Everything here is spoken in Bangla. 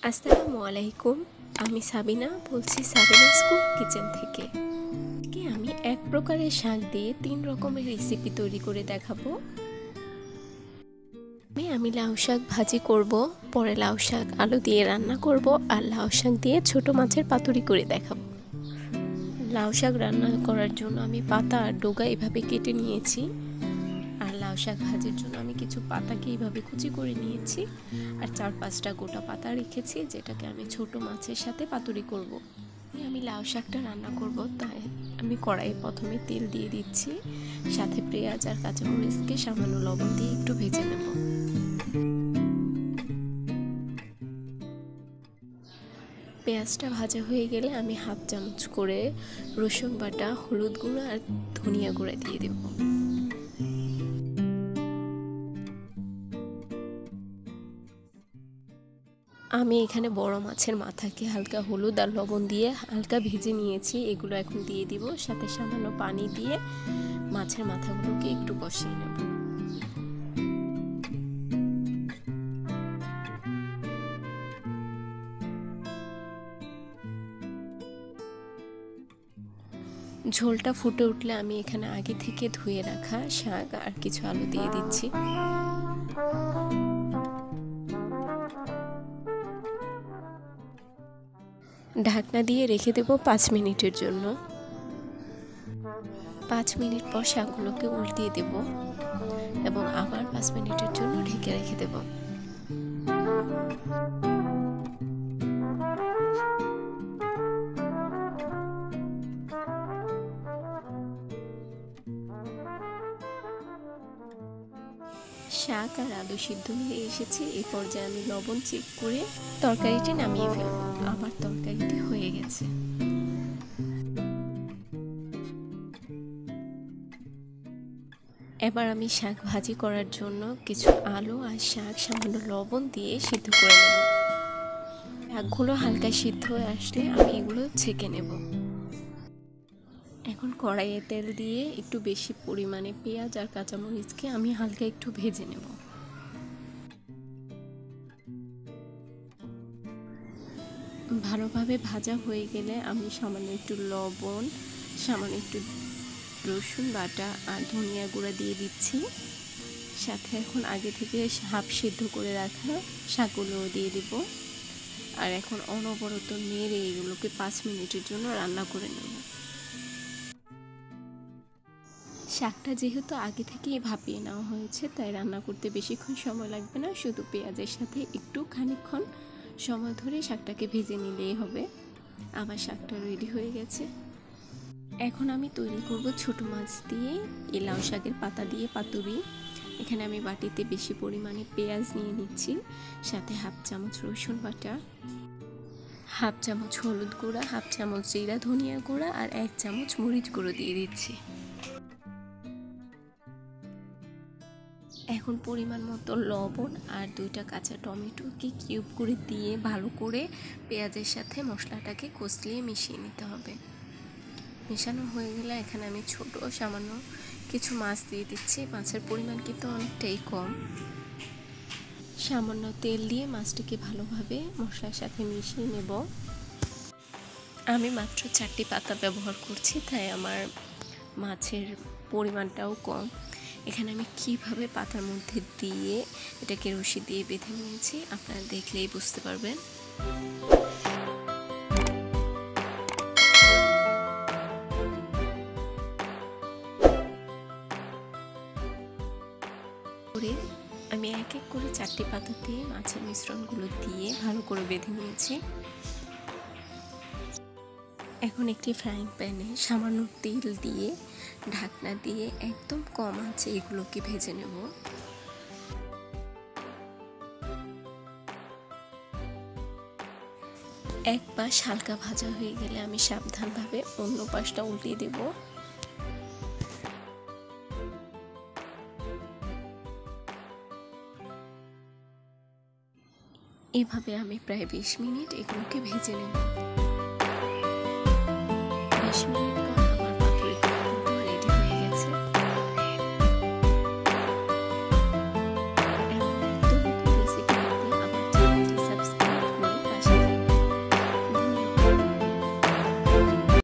আসসালামু আলাইকুম। আমি সাবিনা বলছি সাবিনাস কুক কিচেন থেকে। আমি এক প্রকারের শাক দিয়ে 3 রকমের রেসিপি তৈরি করে দেখাবো। আমি লাউ শাক ভাজি করব, পরে লাউ শাক আলু দিয়ে রান্না করব, আর লাউ শাক দিয়ে ছোট মাছের পাতুরি করে দেখাবো। লাউ শাক রান্না করার জন্য আমি পাতা আর ডগা এভাবে কেটে নিয়েছি, আর লাউ শাক ভাজির জন্য আমি কিছু পাতাকে এইভাবে কুচি করে নিয়েছি, আর 4-5টা গোটা পাতা রেখেছি, যেটাকে আমি ছোট মাছের সাথে পাতুরি করব। আমি লাউ শাকটা রান্না করব, তাই আমি কড়াইয়ে প্রথমে তেল দিয়ে দিচ্ছি, সাথে পেঁয়াজ আর কাঁচামরিচকে সামান্য লবণ দিয়ে একটু ভেজে নেব। পেঁয়াজটা ভাজা হয়ে গেলে আমি 1/2 চামচ করে রসুন বাটা, হলুদ গুঁড়ো আর ধনিয়া গুঁড়া দিয়ে দেব। আমি এখানে বড় মাছের মাথাকে হালকা হলুদ আর লবণ দিয়ে হালকা ভেজে নিয়েছি, এগুলো এখন দিয়ে দিব, সাথে সামান্য পানি দিয়ে মাছের মাথাগুলোকে একটু কষিয়ে নেব। ঝোলটা ফুটে উঠলে আমি এখানে আগে থেকে ধুয়ে রাখা শাক আর কিছু আলু দিয়ে দিচ্ছি। ঢাকনা দিয়ে রেখে দেব 5 মিনিটের জন্য। 5 মিনিট পর শাকগুলোকে উল্টিয়ে দেব এবং আবার 5 মিনিটের জন্য ঢেকে রেখে দেব। শাক আর আলু সিদ্ধ হয়ে এসেছে, এই পর্যায়ে আমি লবণ চেক করে তরকারিটি নামিয়ে ফেলব। আমার তরকারিটি হয়ে গেছে। এবার আমি শাক ভাজি করার জন্য কিছু আলু আর শাক সামান্য লবণ দিয়ে সিদ্ধ করে নেব। শাকগুলো হালকা সিদ্ধ হয়ে আসলে আমি এগুলো ছেঁকে নেব। এখন কড়াইয়ে তেল দিয়ে একটু বেশি পরিমাণে পেঁয়াজ আর কাঁচামরিচকে আমি হালকা একটু ভেজে নেব। ভালোভাবে ভাজা হয়ে গেলে আমি সামান্য একটু লবণ, সামান্য একটু রসুন বাটা আর ধনিয়া গুঁড়া দিয়ে দিচ্ছি, সাথে এখন আগে থেকে হাফ সিদ্ধ করে রাখা শাকগুলো দিয়ে দেব, আর এখন অনবরত নেড়ে এগুলোকে 5 মিনিটের জন্য রান্না করে নেব। শাকটা যেহেতু আগে থেকেই ভাপিয়ে নেওয়া হয়েছে, তাই রান্না করতে বেশিক্ষণ সময় লাগবে না, শুধু পেঁয়াজের সাথে একটু খানিকক্ষণ সময় ধরে শাকটাকে ভেজে নিলেই হবে। আমার শাকটা রেডি হয়ে গেছে। এখন আমি তৈরি করব ছোট মাছ দিয়ে এই লাউ শাকের পাতা দিয়ে পাতুরি। এখানে আমি বাটিতে বেশি পরিমাণে পেঁয়াজ নিয়ে নিচ্ছি, সাথে 1/2 চামচ রসুন বাটা, 1/2 চামচ হলুদ গুঁড়া, 1/2 চামচ জিরা ধনিয়া গুঁড়া আর 1 চামচ মরিচ গুঁড়ো দিয়ে দিচ্ছি। এখন পরিমাণ মতো লবণ আর 2টা কাঁচা টমেটোকে কিউব করে দিয়ে ভালো করে পেঁয়াজের সাথে মশলাটাকে কষলিয়ে মিশিয়ে নিতে হবে। মেশানো হয়ে গেলে এখানে আমি ছোট সামান্য কিছু মাছ দিয়ে দিচ্ছি। মাছের পরিমাণ কিন্তু অনেকটাই কম। সামান্য তেল দিয়ে মাছটিকে ভালোভাবে মশলার সাথে মিশিয়ে নেব। আমি মাত্র 4টি পাতা ব্যবহার করছি, তাই আমার মাছের পরিমাণটাও কম। এখানে আমি কিভাবে পাতার মধ্যে দিয়ে এটাকে রশি দিয়ে বেঁধে নিয়েছি আপনারা দেখলেই বুঝতে পারবেন। আমি এক এক করে 4টি পাতাতে মাছের মিশ্রণগুলো দিয়ে ভালো করে বেঁধে নিয়েছি। এখন একটি ফ্রাইং প্যানে সামান্য তেল দিয়ে ঢাকনা দিয়ে একদম কম আঁচে এগুলোকে ভেজে নেব। এক পাশ হালকা ভাজা হয়ে গেলে আমি সাবধানভাবে অন্য পাশটা উল্টিয়ে দেব। এভাবে আমি প্রায় 20 মিনিট এগুলোকে ভেজে নেব। 20 মিনিট